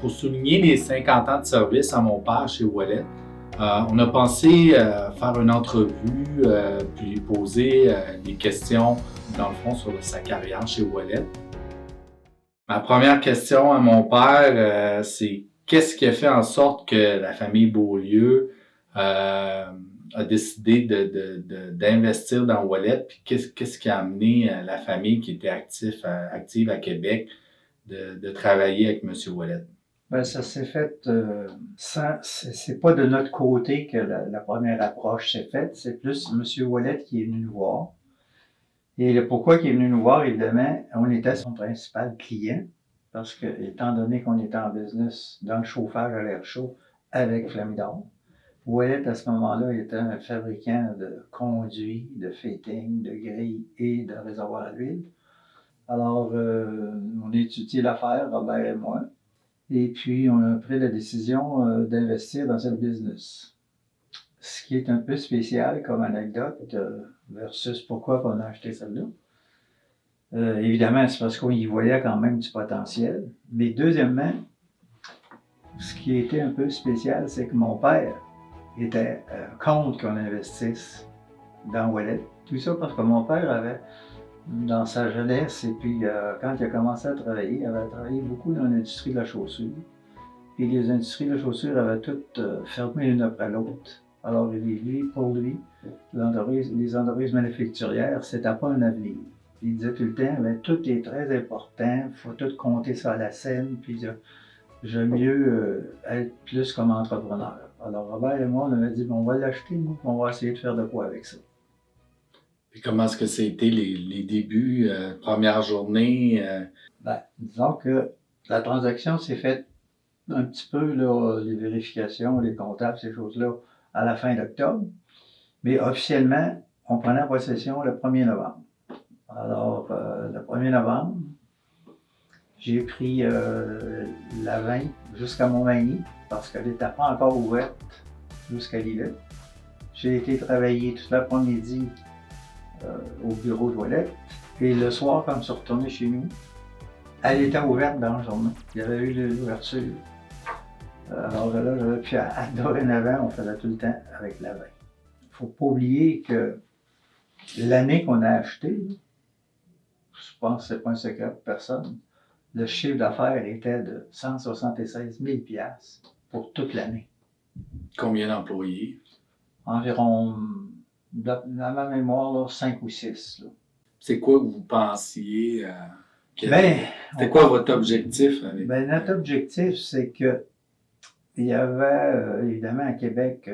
pour souligner les 50 ans de service à mon père chez Ouellet, on a pensé faire une entrevue puis lui poser des questions, dans le fond, sur sa carrière chez Ouellet. Ma première question à mon père, c'est qu'est-ce qui a fait en sorte que la famille Beaulieu a décidé d'investir dans Ouellet, puis qu'est-ce qui a amené la famille qui était active à Québec de travailler avec M. Ouellet? Ben, ça s'est fait c'est pas de notre côté que la première approche s'est faite, c'est plus M. Ouellet qui est venu nous voir. Et le pourquoi il est venu nous voir, évidemment, on était son principal client, parce que, étant donné qu'on était en business dans le chauffage à l'air chaud avec Flamidor, Ouellet, à ce moment-là, était un fabricant de conduits, de fittings, de grilles et de réservoirs à l'huile. Alors, on a étudié l'affaire, Robert et moi, et puis on a pris la décision d'investir dans cette business. Ce qui est un peu spécial comme anecdote versus pourquoi on a acheté celle-là. Évidemment, c'est parce qu'on y voyait quand même du potentiel. Mais deuxièmement, ce qui était un peu spécial, c'est que mon père était contre qu'on investisse dans Ouellet. Tout ça parce que mon père avait, dans sa jeunesse, et puis quand il a commencé à travailler, il avait travaillé beaucoup dans l'industrie de la chaussure. Puis les industries de la chaussure avaient toutes fermé l'une après l'autre. Alors lui, pour lui, les entreprises manufacturières, c'était pas un avenir. Puis il disait tout le temps, ben, tout est très important, il faut tout compter sur la scène, puis j'aime mieux être plus comme entrepreneur. Alors Robert et moi, on avait dit, bon, on va l'acheter, nous, on va essayer de faire de quoi avec ça. Et comment est-ce que ça a été les débuts, première journée? Ben, disons que la transaction s'est faite un petit peu, là, les vérifications, les comptables, ces choses-là, à la fin d'octobre. Mais officiellement, on prenait possession le 1er novembre. Alors, le 1er novembre, j'ai pris la 20 jusqu'à Montmagny, parce qu'elle n'était pas encore ouverte jusqu'à l'hiver. J'ai été travailler toute l'après-midi au bureau de Ouellet. Et le soir, quand je suis retourné chez nous, elle était ouverte dans la journée. Il y avait eu l'ouverture. Alors là, j'avais pu, dorénavant, on faisait tout le temps avec la 20. Il ne faut pas oublier que l'année qu'on a acheté, je pense que ce n'est pas un secret pour personne, le chiffre d'affaires était de 176 000 $ pour toute l'année. Combien d'employés? Environ, dans ma mémoire, là, 5 ou 6. Là. C'est quoi que vous pensiez? C'était quoi votre objectif? Notre objectif, c'est que il y avait, évidemment, à Québec,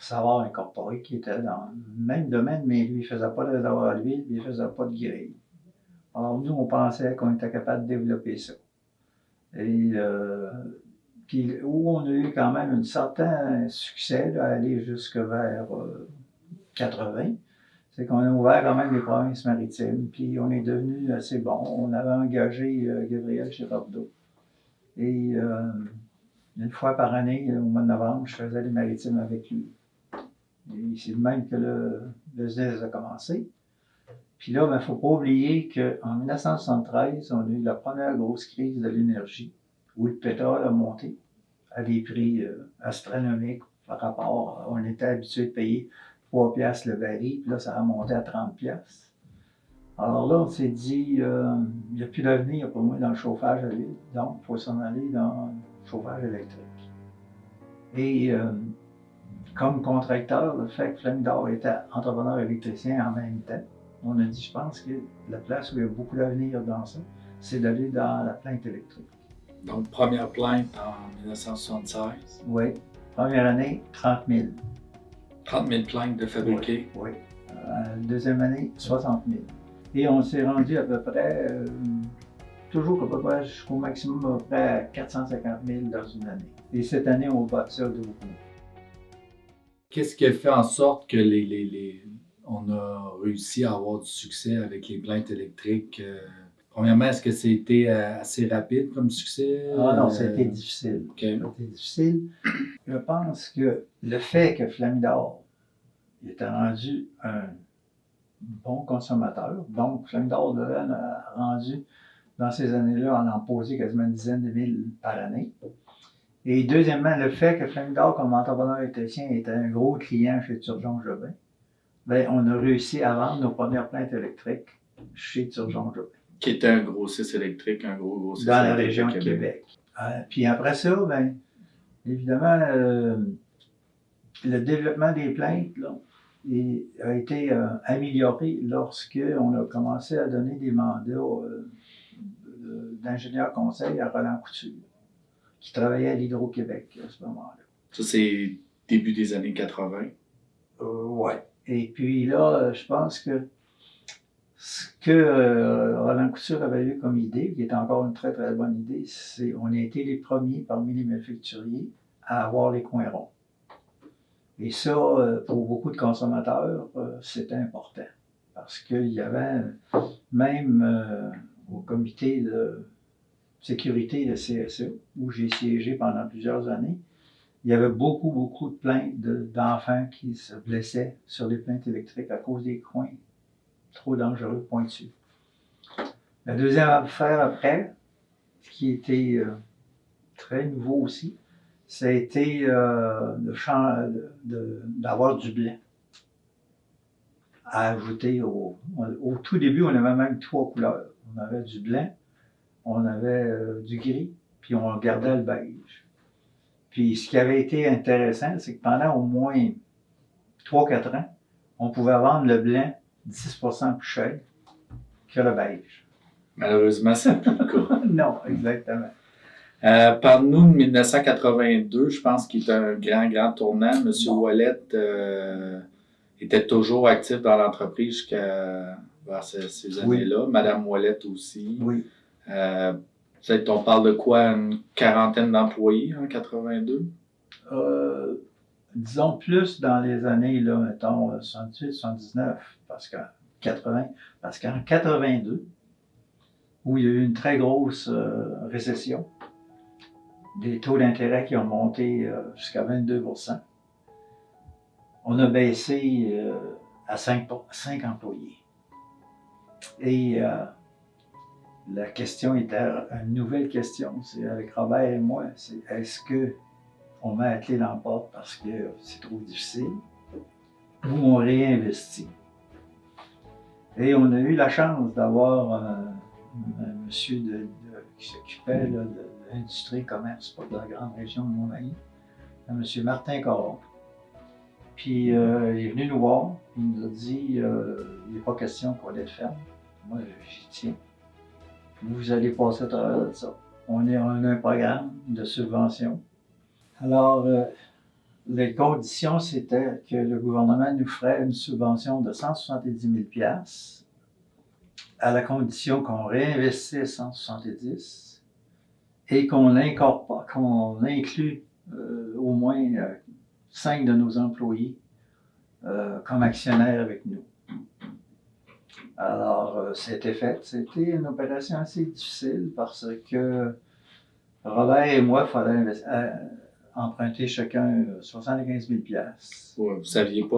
Savard Incorporé qui était dans le même domaine, mais lui, il ne faisait pas de réservoir à l'huile, il ne faisait pas de grille. Alors, nous, on pensait qu'on était capable de développer ça. Et puis, où on a eu quand même un certain succès, là, à aller jusque vers 80, c'est qu'on a ouvert quand même les provinces maritimes, puis on est devenu assez bon. On avait engagé Gabriel Girardeau. Et une fois par année, au mois de novembre, je faisais les maritimes avec lui. Et c'est de même que le business a commencé. Puis là, il ne faut pas oublier qu'en 1973, on a eu la première grosse crise de l'énergie, où le pétrole a monté à des prix astronomiques par rapport on était habitué de payer 3 $ le baril, puis là, ça a monté à 30 $. Alors là, on s'est dit, il n'y a plus d'avenir pour moi dans le chauffage à l'huile, donc il faut s'en aller dans le chauffage électrique. Et comme contracteur, le fait que Flamidor était entrepreneur électricien en même temps, on a dit, je pense que la place où il y a beaucoup d'avenir dans ça, c'est d'aller dans la plainte électrique. Donc, première plainte en 1976? Oui. Première année, 30 000. 30 000 plaintes de fabriquer? Oui. Deuxième année, 60 000. Et on s'est rendu à peu près, toujours à peu près jusqu'au maximum, à peu près à 450 000 dans une année. Et cette année, on bat ça de beaucoup. Qu'est-ce qui a fait en sorte que on a réussi à avoir du succès avec les plaintes électriques? Premièrement, est-ce que c'était assez rapide comme succès? Ah non, c'était difficile. Okay. C'était difficile. Je pense que le fait que Flamidor était rendu un bon consommateur, donc Flamidor devait rendu Dans ces années-là, on en posait quasiment une dizaine de mille par année. Et deuxièmement, le fait que Flamme d'Or, comme entrepreneur électricien, était un gros client chez Turgeon-Jobin, ben, on a réussi à vendre nos premières plaintes électriques chez Turgeon-Jobin. Qui était un grossiste électrique, un gros grossiste dans la électrique région à de Québec. Puis après ça, ben, évidemment, le développement des plaintes là, a été amélioré lorsque on a commencé à donner des mandats d'ingénieur conseil à Roland Couture, qui travaillait à l'Hydro-Québec à ce moment-là. Ça, c'est début des années 80. Ouais. Et puis là, je pense que ce que Roland Couture avait eu comme idée, qui est encore une très très bonne idée, c'est qu'on a été les premiers parmi les manufacturiers à avoir les coins ronds. Et ça, pour beaucoup de consommateurs, c'était important. Parce qu'il y avait même au comité de sécurité de CSE, où j'ai siégé pendant plusieurs années, il y avait beaucoup de plaintes d'enfants qui se blessaient sur les plaintes électriques à cause des coins trop dangereux, pointus. La deuxième affaire après, qui était très nouveau aussi, ça a été d'avoir du blanc à ajouter au tout début, on avait même 3 couleurs. On avait du blanc, on avait du gris, puis on gardait le beige. Puis ce qui avait été intéressant, c'est que pendant au moins 3-4 ans, on pouvait vendre le blanc 10% plus cher que le beige. Malheureusement, c'est plus le cas. Non, exactement. Parle-nous de 1982, je pense qu'il est un grand tournant. M. Ouellet était toujours actif dans l'entreprise jusqu'à ces années-là. Oui. Mme Ouellet aussi. Oui. Peut-être on parle de quoi, une quarantaine d'employés en 82? Disons plus dans les années, là, mettons, 78, 79, parce qu'en 82, où il y a eu une très grosse récession, des taux d'intérêt qui ont monté jusqu'à 22%, on a baissé à 5 employés. Et la question était une nouvelle question, c'est avec Robert et moi, c'est est-ce que on met la clé dans la porte parce que c'est trop difficile ou on réinvestit? Et on a eu la chance d'avoir un monsieur qui s'occupait de l'industrie et commerce pour la grande région de Montmagny, un monsieur Martin Caron. Puis il est venu nous voir, il nous a dit il n'est pas question qu'on ait de ferme. Moi, j'y tiens. Vous allez passer à travers de ça. On a un programme de subvention. Alors, les conditions, c'était que le gouvernement nous ferait une subvention de 170 000 $ à la condition qu'on réinvestisse 170 et qu'on inclue au moins 5 de nos employés comme actionnaires avec nous. Alors, c'était fait. C'était une opération assez difficile parce que Robert et moi, il fallait emprunter chacun 75 000 $. Ouais, vous n'aviez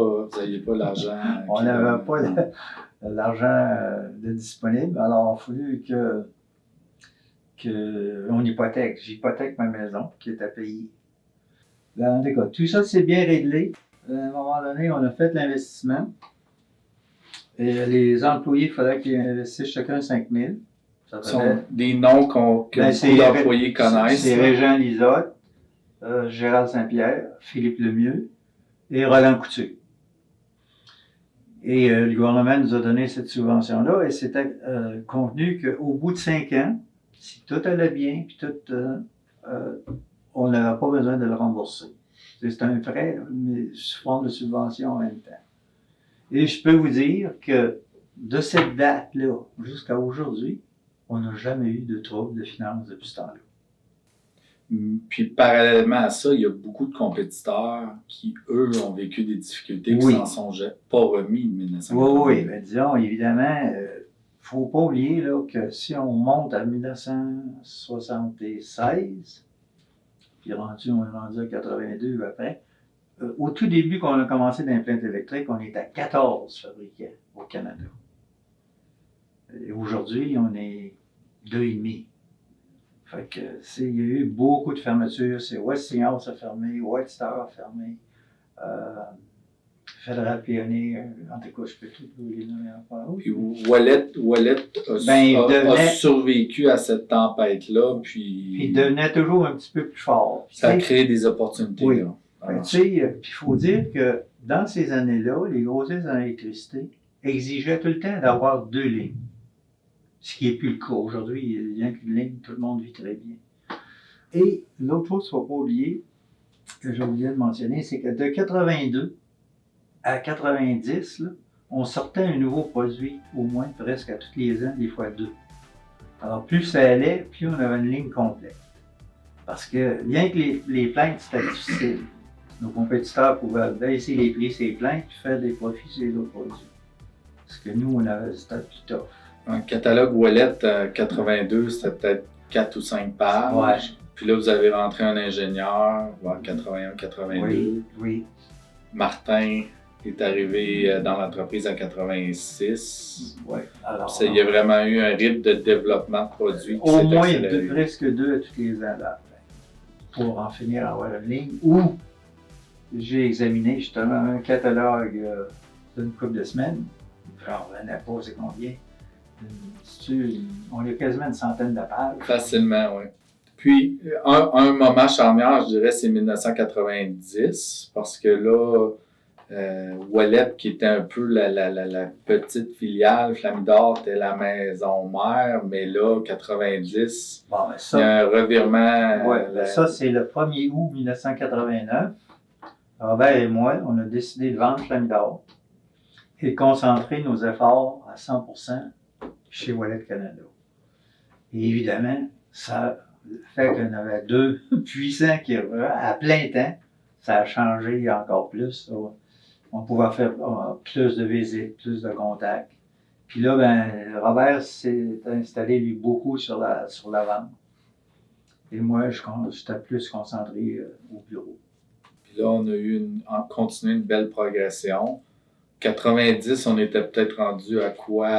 pas l'argent. On n'avait pas l'argent disponible. Alors, il a fallu qu'on hypothèque. J'hypothèque ma maison qui est à payer. En tout cas, tout ça s'est bien réglé. À un moment donné, on a fait l'investissement. Et les employés, il fallait qu'ils investissent chacun 5 000. Ce sont des noms que beaucoup d'employés connaissent. C'est Régent Lisotte, Gérald Saint-Pierre, Philippe Lemieux et Roland Couture. Et le gouvernement nous a donné cette subvention-là et c'était convenu qu'au bout de 5 ans, si tout allait bien, puis on n'avait pas besoin de le rembourser. C'est un prêt, mais sous forme de subvention en même temps. Et je peux vous dire que de cette date-là jusqu'à aujourd'hui, on n'a jamais eu de trouble de finances depuis ce temps-là. Puis parallèlement à ça, il y a beaucoup de compétiteurs qui, eux, ont vécu des difficultés, qui s'en sont pas remis de 1980. Oui, bien, disons, évidemment, il ne faut pas oublier là, que si on monte à 1976, puis on est rendu à 82 après, au tout début, quand on a commencé dans les plaintes électriques, on était à 14 fabricants au Canada. Et aujourd'hui, on est 2,5. Fait que, il y a eu beaucoup de fermetures. C'est Westinghouse a fermé, White Star a fermé, Fédéral Pionnier, en tout cas, je peux tout vous les nommer encore. Puis Wallet a survécu à cette tempête-là, puis il devenait toujours un petit peu plus fort. Ça a créé des opportunités. Oui. Puis il faut dire que dans ces années-là, les grossistes en électricité exigeaient tout le temps d'avoir 2 lignes. Ce qui n'est plus le cas. Aujourd'hui, il n'y a rien qu'une ligne, tout le monde vit très bien. Et l'autre chose qu'il ne faut pas oublier, que j'ai oublié de mentionner, c'est que de 82 à 90, là, on sortait un nouveau produit, au moins presque à tous les ans, des fois 2. Alors, plus ça allait, plus on avait une ligne complète. Parce que, bien que les plaintes, c'était difficile, nos compétiteurs pouvaient baisser les prix sur les plaintes et faire des profits sur les autres produits. Parce que nous, on avait c'était plus tough. Un catalogue Wallet 82, c'était peut-être 4 ou 5 pages. Ouais. Puis là, vous avez rentré un ingénieur, vers 81, 82. Oui. Martin est arrivé dans l'entreprise en 86. Oui. Alors, il y a vraiment eu un rythme de développement de produits qui au moins presque 2 à tous les ans là, pour en finir à avoir une ligne où j'ai examiné justement un catalogue d'une couple de semaines. Alors, on n'en a pas, c'est combien? On a quasiment une centaine de pages. Facilement, oui. Puis, un moment charnière, je dirais, c'est 1990, parce que là, Wallet, qui était un peu la petite filiale, Flamidor était la maison mère, mais là, 90, bon, il y a un revirement. Oui, ça, c'est le 1er août 1989. Robert et moi, on a décidé de vendre Flamidor et de concentrer nos efforts à 100% chez Wallet Canada. Et évidemment, ça fait qu'on avait 2 puissants qui à plein temps. Ça a changé encore plus. On pouvait faire plus de visites, plus de contacts. Puis là, Robert s'est installé lui beaucoup sur la vente. Et moi, j'étais plus concentré au bureau. Puis là, on a continué une belle progression. 90, on était peut-être rendu à quoi?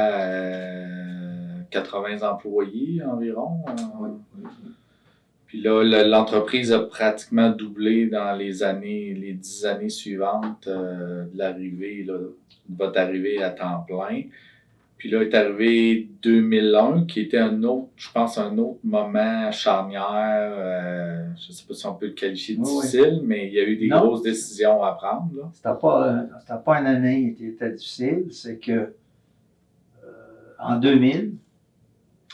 80 employés environ. Oui. Puis là, l'entreprise a pratiquement doublé dans les 10 années suivantes de l'arrivée, de votre arrivée à temps plein. Puis là est arrivé 2001, qui était un autre moment charnière. Je ne sais pas si on peut le qualifier de difficile, mais il y a eu des grosses décisions à prendre. Là. C'était pas une année qui était difficile, c'est que en 2000,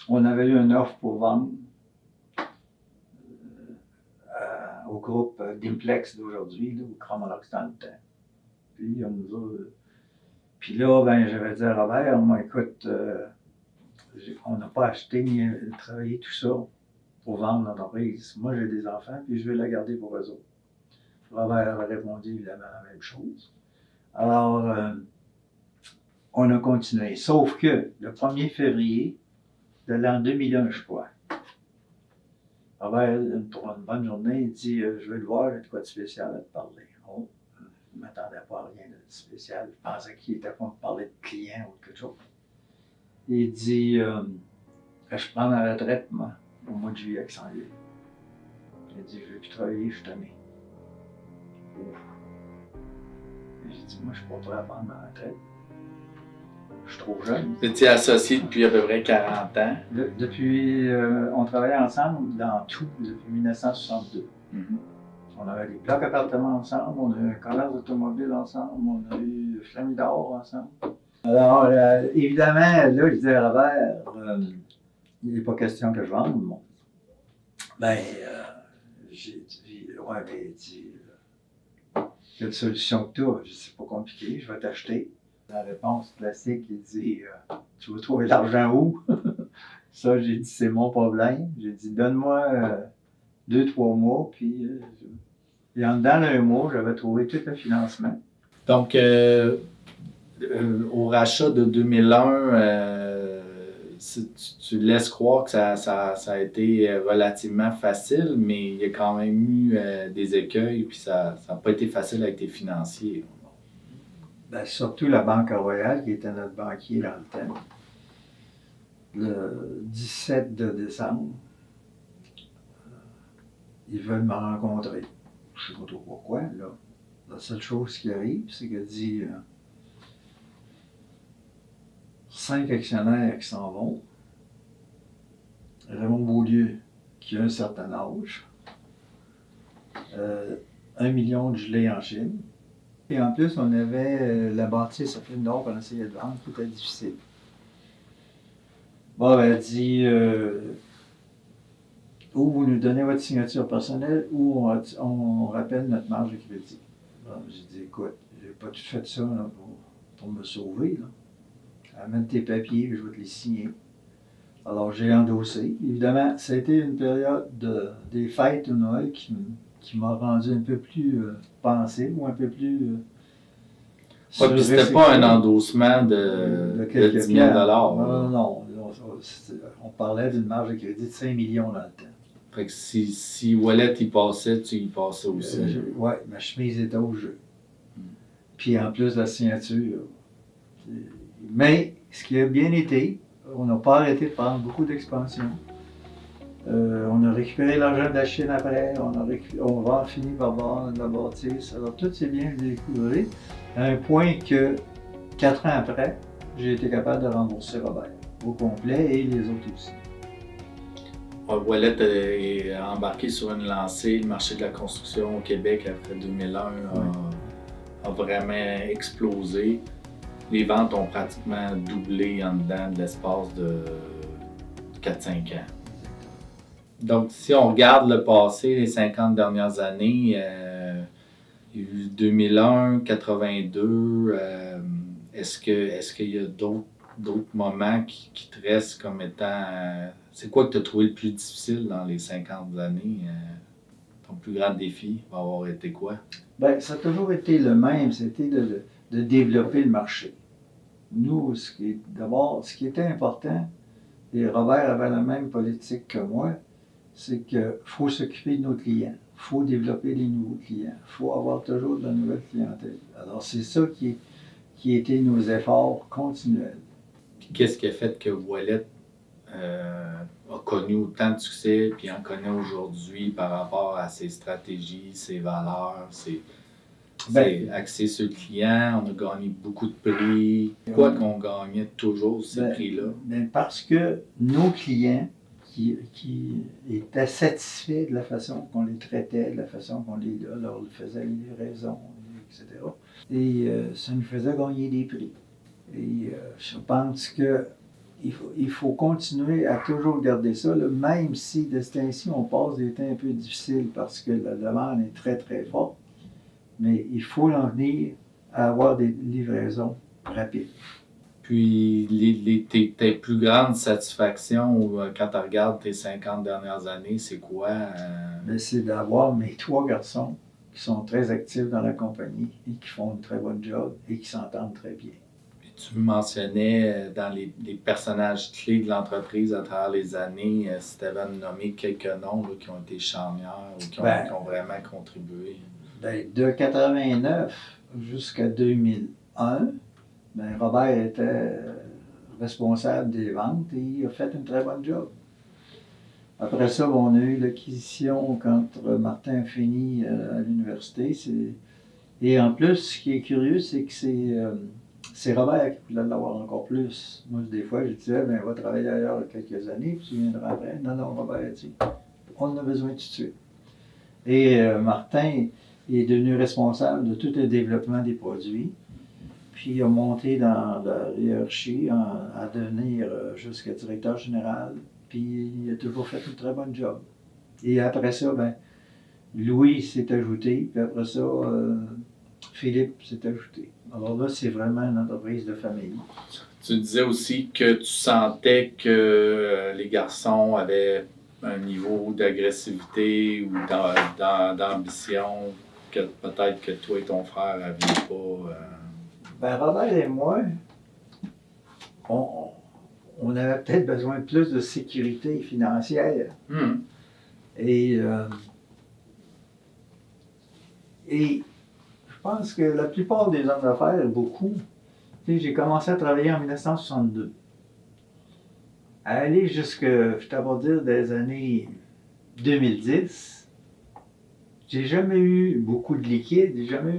on avait eu une offre pour vendre au groupe Dimplex d'aujourd'hui, au Chromalox dans le temps. Puis Puis là, j'avais dit à Robert, moi, écoute, on n'a pas acheté ni travaillé tout ça pour vendre l'entreprise. Moi, j'ai des enfants, puis je vais la garder pour eux autres. Robert a répondu évidemment la même chose. Alors, on a continué. Sauf que le 1er février de l'an 2001, je crois, Robert, pour une bonne journée, il dit je vais le voir, j'ai de quoi de spécial à te parler. Oh, je ne m'attendais pas à rien de spécial. Je pensais qu'il était pour me parler de clients ou quelque chose. Il dit je prends ma retraite, moi, au mois de juillet avec 100 000. Il dit je ne vais plus travailler, je suis tanné. J'ai dit moi, je ne suis pas prêt à prendre ma retraite. Je suis trop jeune. Vous étiez associés depuis à peu près 40 ans. On travaillait ensemble dans tout depuis 1962. Mm-hmm. On avait des blocs appartements ensemble, on a eu un commerce automobile ensemble, on a eu Flamidor ensemble. Alors, évidemment, là, je disais à Robert, il n'est pas question que je vende. Bon. J'ai dit, quelle solution que tu as? Je dis, c'est pas compliqué, je vais t'acheter. La réponse classique, il dit tu vas trouver l'argent où? Ça, j'ai dit c'est mon problème. J'ai dit donne-moi 2-3 mois, puis en dedans d'un mois, j'avais trouvé tout le financement. Donc, au rachat de 2001, tu laisses croire que ça a été relativement facile, mais il y a quand même eu des écueils, puis ça n'a pas été facile avec tes financiers. Surtout la Banque Royale, qui était notre banquier dans le temps. le 17 de décembre, ils veulent me rencontrer. Je ne sais pas trop pourquoi, là. La seule chose qui arrive, c'est qu'elle dit 5 actionnaires qui s'en vont. Raymond Beaulieu, qui a un certain âge. 1 million de gelées en Chine. Et en plus, on avait la bâtisse à Film d'Or qu'on essayait de vendre, qui était difficile. Bon, elle dit ou vous nous donnez votre signature personnelle ou on rappelle notre marge de crédit. Bon, j'ai dit écoute, j'ai pas tout fait ça là, pour me sauver. Là. Amène tes papiers, je vais te les signer. Alors j'ai endossé. Évidemment, ça a été une période des fêtes de Noël qui m'a rendu un peu plus pensé ou un peu plus. Ouais, puis c'était pas un endossement de 10 000 $. Non. On parlait d'une marge de crédit de 5 millions dans le temps. Fait que si Wallet y passait, tu y passais aussi. Oui, ma chemise était au jeu. Puis en plus de la signature. Mais ce qui a bien été, on n'a pas arrêté de prendre beaucoup d'expansion. On a récupéré l'argent de la Chine après, on va finir par voir la bâtisse. Alors tout s'est bien découvert, à un point que 4 ans après, j'ai été capable de rembourser Robert au complet et les autres aussi. Wallet est embarqué sur une lancée. Le marché de la construction au Québec après 2001 a vraiment explosé. Les ventes ont pratiquement doublé en dedans de l'espace de 4-5 ans. Donc, si on regarde le passé, les 50 dernières années, il y a eu 2001, 82. Est-ce qu'il y a d'autres moments qui te restent comme étant... c'est quoi que tu as trouvé le plus difficile dans les 50 années? Ton plus grand défi va avoir été quoi? Bien, ça a toujours été le même, c'était de développer le marché. Nous, ce qui était important, et Robert avait la même politique que moi, c'est qu'il faut s'occuper de nos clients, il faut développer des nouveaux clients, il faut avoir toujours de la nouvelle clientèle. Alors, c'est ça qui étaient nos efforts continuels. Puis qu'est-ce qui a fait que Wallet a connu autant de succès, puis en connaît aujourd'hui par rapport à ses stratégies, ses valeurs, c'est axé sur le client, on a gagné beaucoup de prix. Pourquoi qu'on gagnait toujours ces prix-là? Parce que nos clients qui étaient satisfaits de la façon qu'on les traitait, de la façon qu'on leur faisait les livraisons, etc. Et ça nous faisait gagner des prix. Et je pense que il faut continuer à toujours garder ça, là, même si de ce temps-ci, on passe des temps un peu difficiles parce que la demande est très, très forte. Mais il faut en venir à avoir des livraisons rapides. Puis, tes plus grandes satisfactions quand tu regardes tes 50 dernières années, c'est quoi? C'est d'avoir mes 3 garçons qui sont très actifs dans la compagnie et qui font une très bonne job et qui s'entendent très bien. Puis tu mentionnais dans les personnages clés de l'entreprise à travers les années, si tu avais nommé quelques noms là, qui ont été charnières ou qui ont vraiment contribué. De 89 jusqu'à 2001, Robert était responsable des ventes et il a fait une très bonne job. Après ça, on a eu l'acquisition quand Martin a fini à l'université. Et en plus, ce qui est curieux, c'est que c'est Robert qui voulait l'avoir encore plus. Moi, des fois, je disais, va travailler ailleurs quelques années, puis tu viendras après. Non, Robert a dit, on en a besoin tout de suite. Et Martin est devenu responsable de tout le développement des produits. Puis il a monté dans la hiérarchie à devenir jusqu'à directeur général. Puis il a toujours fait un très bon job. Et après ça, Louis s'est ajouté. Puis après ça, Philippe s'est ajouté. Alors là, c'est vraiment une entreprise de famille. Tu disais aussi que tu sentais que les garçons avaient un niveau d'agressivité ou d'ambition que peut-être que toi et ton frère n'aviez pas. Robert et moi, on avait peut-être besoin de plus de sécurité financière. Et je pense que la plupart des hommes d'affaires, beaucoup, j'ai commencé à travailler en 1962. à aller jusque, je t'avais dire, des années 2010, j'ai jamais eu beaucoup de liquide, j'ai jamais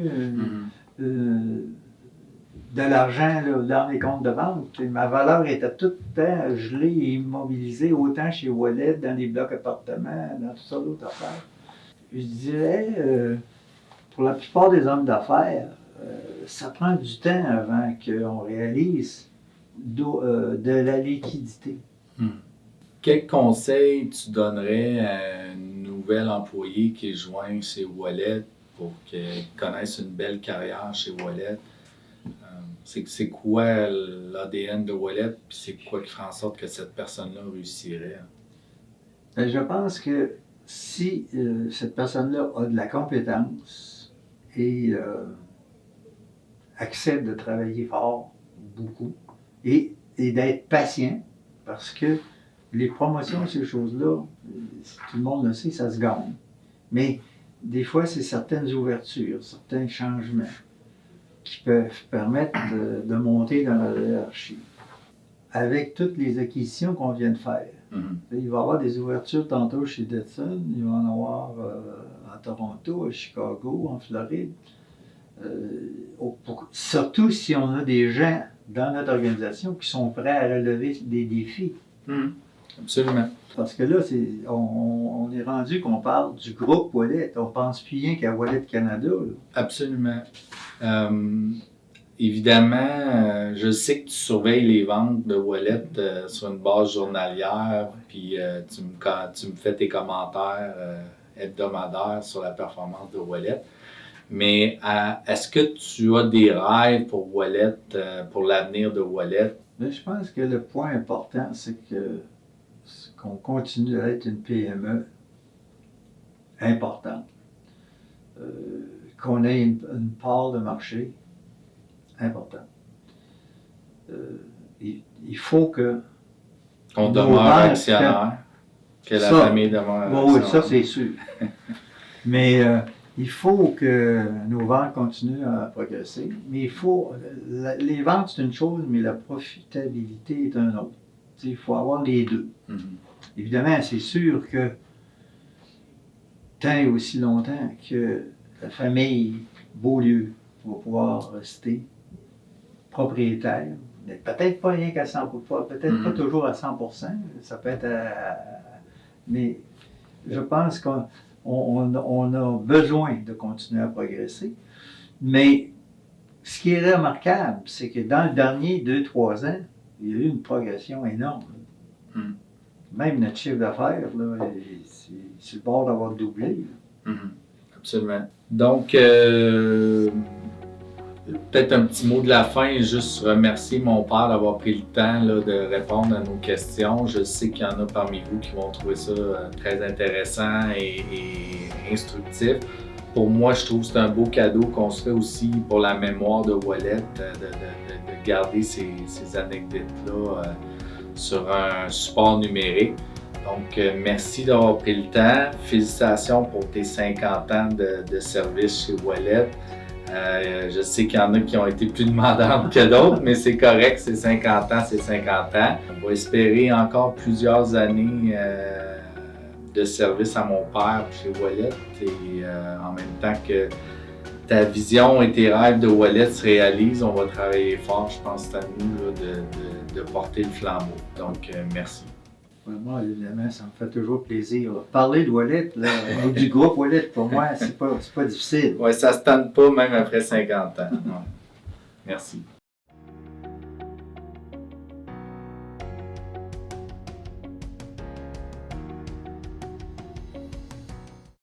eu de l'argent là, dans les comptes de banque. Et ma valeur était tout le temps gelée et immobilisée, autant chez Wallet, dans les blocs appartements, dans tout ça d'autres affaires. Je dirais, pour la plupart des hommes d'affaires, ça prend du temps avant qu'on réalise de la liquidité. Quel conseil tu donnerais à un nouvel employé qui joint chez Wallet pour qu'il connaisse une belle carrière chez Wallet? C'est quoi l'ADN de Wallet, puis c'est quoi qui ferait en sorte que cette personne-là réussirait? Je pense que si cette personne-là a de la compétence et accepte de travailler fort, beaucoup, et d'être patient, parce que les promotions, ces choses-là, tout le monde le sait, ça se gagne. Mais des fois, c'est certaines ouvertures, certains changements qui peuvent permettre de monter dans la hiérarchie. Avec toutes les acquisitions qu'on vient de faire. Il va y avoir des ouvertures tantôt chez Detson, il va y en avoir à Toronto, à Chicago, en Floride. Surtout si on a des gens dans notre organisation qui sont prêts à relever des défis. Absolument. Parce que là, on est rendu qu'on parle du groupe Wallet. On pense plus rien qu'à Wallet Canada. Là. Absolument. Évidemment, je sais que tu surveilles les ventes de Wallet sur une base journalière, puis tu me fais tes commentaires hebdomadaires sur la performance de Wallet. Mais est-ce que tu as des rêves pour Wallet, pour l'avenir de Wallet? Mais je pense que le point important, c'est qu'on continue à être une PME importante, qu'on ait une part de marché importante. Il faut que... On demeure actionnaire, que la famille demeure actionnaire. Oui, ça c'est sûr. Mais il faut que nos ventes continuent à progresser. Mais les ventes c'est une chose, mais la profitabilité est un autre. Il faut avoir les deux. Évidemment, c'est sûr que tant et aussi longtemps que la famille Beaulieu va pouvoir rester propriétaire, peut-être pas rien qu'à 100%, peut-être pas toujours à 100%, ça peut être mais je pense qu'on a besoin de continuer à progresser. Mais ce qui est remarquable, c'est que dans le dernier 2-3 ans, il y a eu une progression énorme. Même notre chiffre d'affaires, c'est sur le bord d'avoir doublé. Absolument. Donc, peut-être un petit mot de la fin, juste remercier mon père d'avoir pris le temps là, de répondre à nos questions. Je sais qu'il y en a parmi vous qui vont trouver ça très intéressant et instructif. Pour moi, je trouve que c'est un beau cadeau qu'on se fait aussi pour la mémoire de Wallet, de garder ces anecdotes-là sur un support numérique. Donc, merci d'avoir pris le temps. Félicitations pour tes 50 ans de service chez Wallet. Je sais qu'il y en a qui ont été plus demandants que d'autres, mais c'est correct, c'est 50 ans, c'est 50 ans. On va espérer encore plusieurs années de service à mon père chez Wallet et en même temps que ta vision et tes rêves de Wallet se réalisent, on va travailler fort, je pense, cette année de porter le flambeau. Donc, merci. Moi, évidemment, ça me fait toujours plaisir. Parler de Wallet, là, ou du groupe Wallet, pour moi, c'est pas difficile. Oui, ça se tente pas même après 50 ans. Ouais. Merci.